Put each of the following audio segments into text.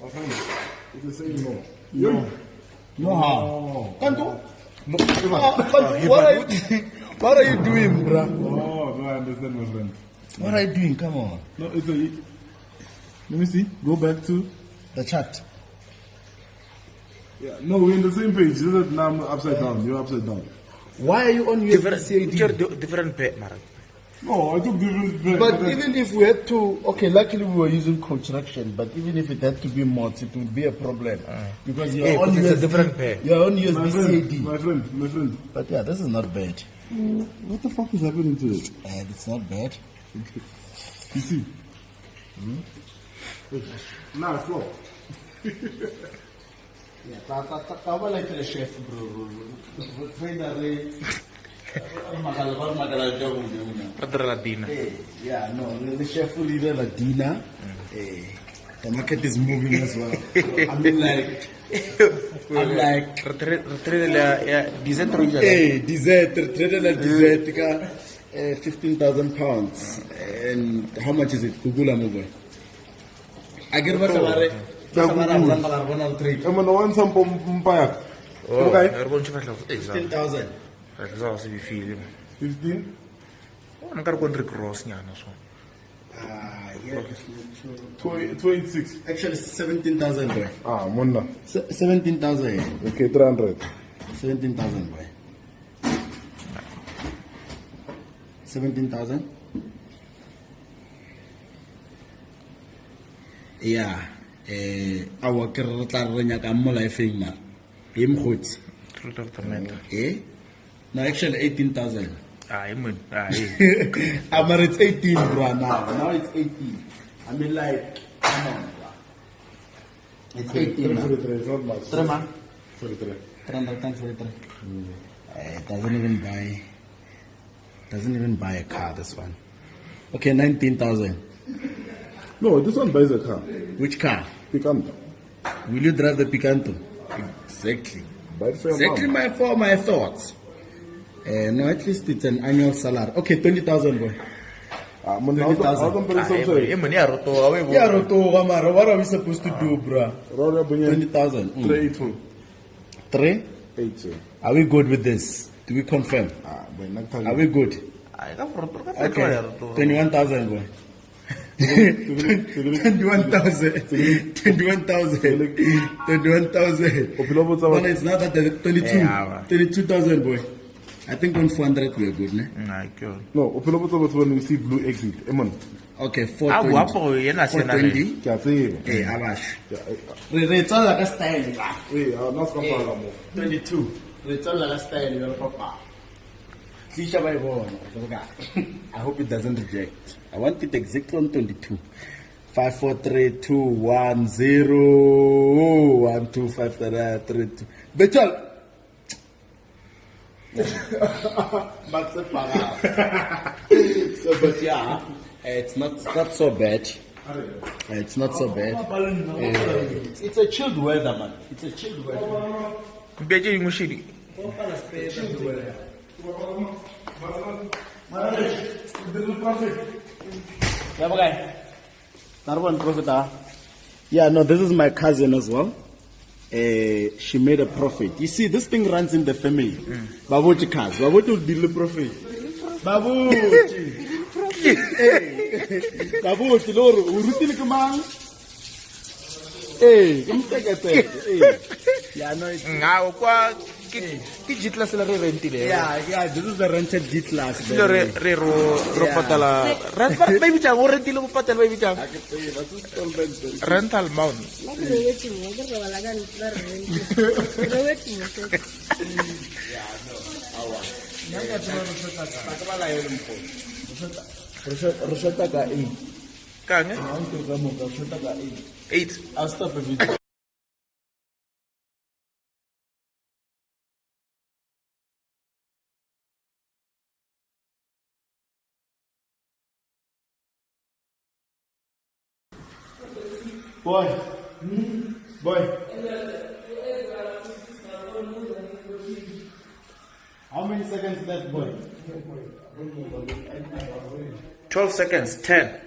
It's the same no. No how? Can't do. What are you doing, bro? Oh, no, I understand, my friend. What are you doing? Come on. No, it's a. Let me see. Go back to The chart. Yeah, no, we're in the same page. Now I'm upside down. You're upside down. Why are you on different pay, Mara. No, I took different. But even if we had to, okay, luckily we were using construction, but even if it had to be mods, it would be a problem. Because you're on a different pay. You're on USB My friend. But yeah, this is not bad. What the fuck is happening to it? It's not bad. You see? Now it's slow. Yeah, like the chef, bro. Yeah, no, the chef will eat a Latina. The market is moving as well. I'm like, desert, 15,000 pounds. And how much is it? Google mobile. I get what I'm gonna want some payak. Okay. 15,000. 15? I'm going to cross. Yeah, 26. actually 17,000 boy. Munda. 17,000. Okay, 300. 17,000 boy. 17,000. Yeah. Our kereta ka mo life na. Him hot. No, actually 18,000. I'm it's 18 bro now. Now it's 18. I mean like, come on bro. It's 18 now. 43 is not much. 3 man. 43. 300 times 43. It doesn't even buy a car, this one. Okay, 19,000. No, this one buys a car. Which car? Picanto. Will you drive the Picanto? Exactly. Buy it for your Exactly mom. my thoughts. No, at least it's an annual salary. Okay, 20,000 boy. 20,000. Yeah, Roto, Gamara, what are we supposed to do, bro? 20,000. 382. 3? 82. Are we good with this? Do we confirm? Are we good? Okay. 21,000 boy. 21,000. 21,000. 21,000. But it's not that 22,000 boy. I think on 400 we're good, ne? No, when we see blue exit. Okay, 420. 420. Hey, Abash. It's all like a style. 22. It's all like a style. You're papa. I hope it doesn't reject. I want it exactly on 22. 5, 4, 3, 2, 1, 0, 1, 2, 5, 3, 2. Betul. So, but yeah, it's not so bad. It's not so bad. It's a chilled weather, man. It's a chilled weather. Chilled weather. Yeah, no, this is my cousin as well. She made a profit. You see, this thing runs in the family. Babuchi cars. Babuchi will deal the profit. Babuchi. Babuchi, Loro, Urutin Kaman. Hey, come take a thing. Yeah, no, it's. Yeah, this is the rented G class. Rental mount. Eight. I'll stop a video. Boy. How many seconds left, boy? 12 seconds. 10.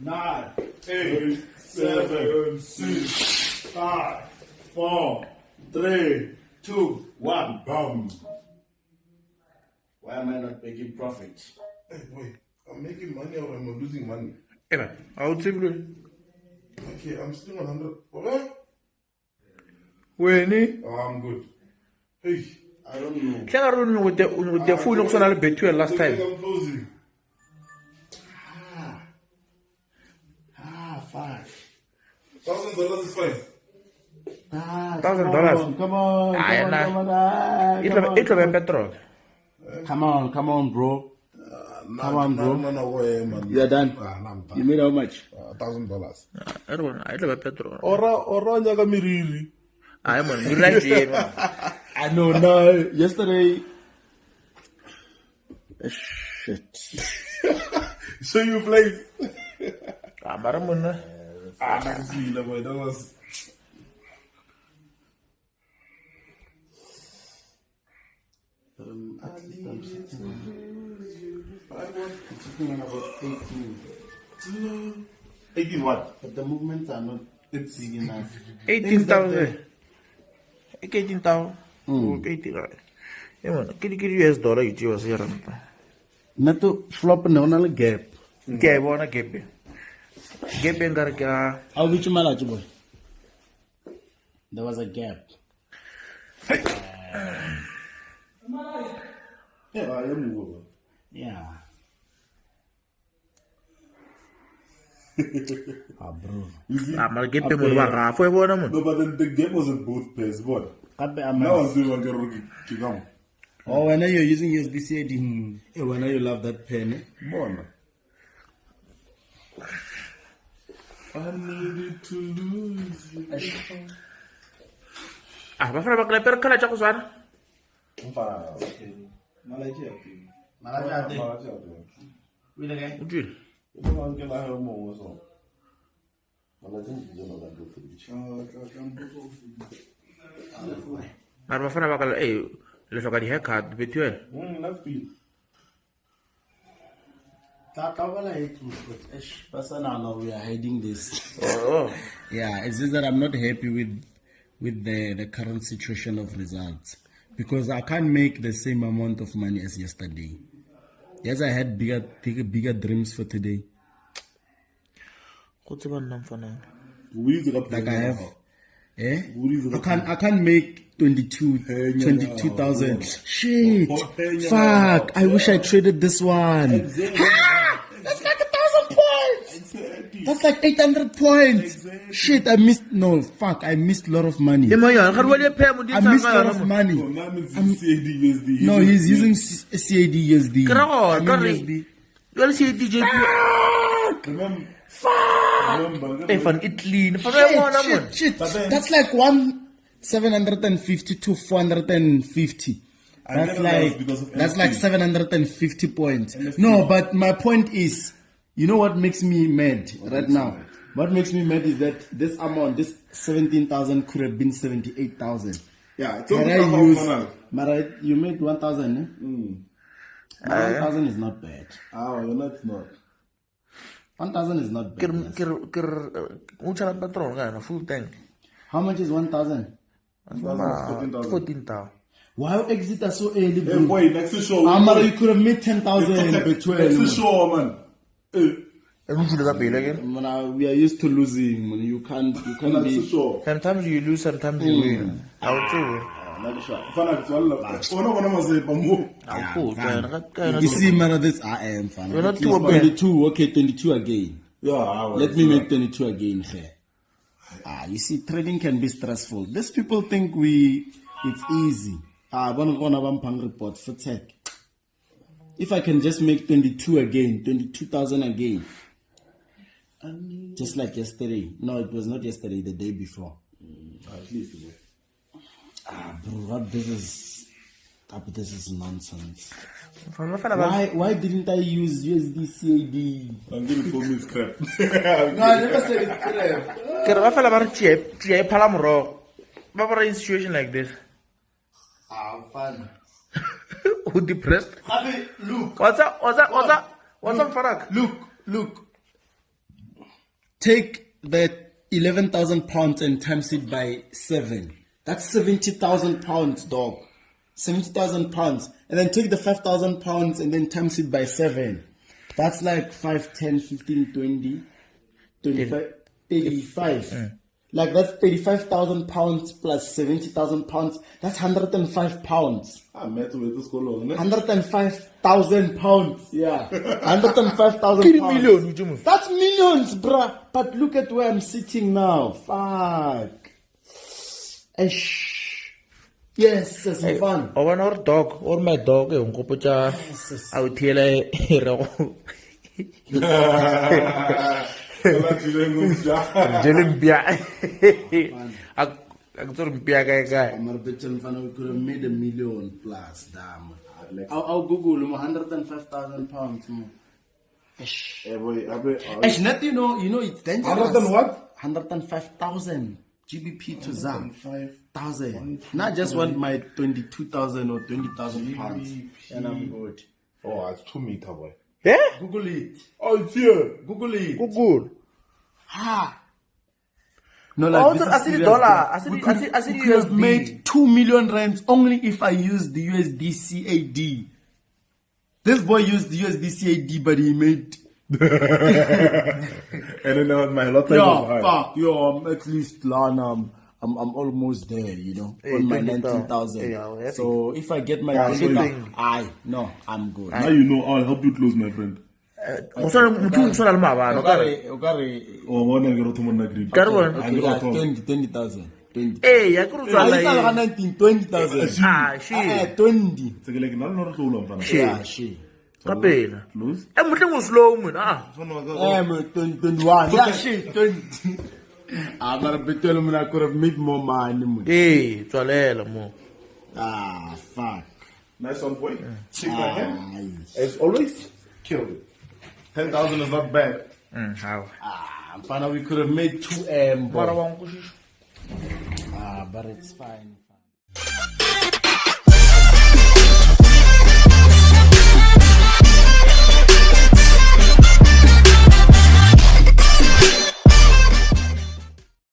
9, 8, 7, 6. 5, 4, 3, 2, 1. Boom. Why am I not making profit? Hey, wait. I'm making money or I'm losing money? Eba, I would say blue. Okay, I'm still 100. Okay? When Oh, I'm good. Hey, I don't know. Can I run with the full of sonal between last time? I'm closing. 5. $1,000 is fine. $1,000. Come on. It will be petrol. Come on, bro. Come on, bro. No way, man. You're done. I'm You made how much? $1,000. It will be petrol. Ora nyaga miriri. I'm on good idea. I know, no. Yesterday. Shit. So you played. I'm on. I can see that boy. That was. I needed to lose you. I was Sitting on about 18. 18 what? But the movements are not big enough. 18,000. 18,000. 18,000. Yeah, man. Kiri US dollar you was here. Not to flop no gap. Gap on a gap. Gap and garga. How much you boy? There was a gap. Yeah, I am moving. Yeah. Bro. I'm gonna get them with a halfway one. No, but then the game was in both pairs. What? Now I'm doing one. Oh, when you're using USDC, when you love that pen. Bon. I needed to lose you. Ah, va fare la per cala ciao sana. Okay. Malaysia. Wait again. Ujil. Ma va fare la le gioca di haircut between. That's good. We are hiding this. Oh. Yeah, it's just that I'm not happy with the current situation of results because I can't make the same amount of money as yesterday. Yes, I had bigger dreams for today. What's the one for now? Like I have, I can't make 22,000. Shit, fuck! I wish I traded this one. That's like 1,000 points. That's like 800 points. Shit, I missed. No, fuck! I missed a lot of money. I missed a lot of money. No, he's using CAD USD. You'll see DJ. From Italy. Shit. That's like 750 to 450. That's like 750 points. No, but my point is, you know what makes me mad right now? What makes me mad is that this amount, this 17,000 could have been 78,000. Yeah, You made 1,000, eh? 1,000 is not bad. Oh, that's not. 1,000 is not bad. Yes. Full tank. How much is 1,000? 14,000. Why exit us so early, bro? Hey, boy, next to show. Amara, you could have made 10,000 between. Next to show, man. We are used to losing. Man. You can't be. Sure. Sometimes you lose, sometimes you win. I would say. You see, man, this I am fan. You're not 22. Okay, 22 again. Yeah, let me make 22 again here. You see, trading can be stressful. These people think it's easy. One report for tech. If I can just make 22 again, 22,000 again, just like yesterday. No, it was not yesterday. The day before. At least. Bro, this is nonsense. Why didn't I use USD CAD? I'm going to call me scrap. No, I never said it's scrap. What in a situation like this? Fun. Who depressed? Look. What's up, Farak? Look. Take the 11,000 pounds and times it by 7. That's 70,000 pounds, dog. 70,000 pounds. And then take the 5,000 pounds and then times it by 7. That's like 5, 10, 15, 20, 25, 35. Like that's 35,000 pounds plus 70,000 pounds. That's 105 pounds. 105,000 pounds. Yeah. 105,000 pounds. Million. That's millions, bruh. But look at where I'm sitting now. Fuck. Eish. Yes, it's fun. I want our dog or my dog. I will tell We could have made $1 million plus, damn. I'll Google him, 105,000 pounds more. Not, you know, it's dangerous. 100 what? 105,000 GBP to ZAM. 1,000. Not just want my 22,000 or 20,000 pounds. And I'm good. Oh, it's 2 meter, boy. Yeah? Google it. Oh, it's here. Google it. Google. Ha. No, like this is serious, we could have made 2 million rands only if I used the USD CAD. This boy used the USD CAD, but he made. And then my lot was high. Fuck, I'm at least I'm almost there, you know, on my 19,000. Yeah, so if I get my I'm good. Now you know, I'll help you close, my friend. Oh, one I get 20,000. 20. Hey, I could I 20,000. shit. 20. Shit. She. Kapela. Close. Everything was slow, man. 21. Yeah, shit, 20. I'm gonna be telling me I could have made more money. Hey, Twalela mo. Fuck. Nice one, boy. Shake my hand. As always, kill it. 10,000 is not bad. How? We could have made 2M. But it's fine.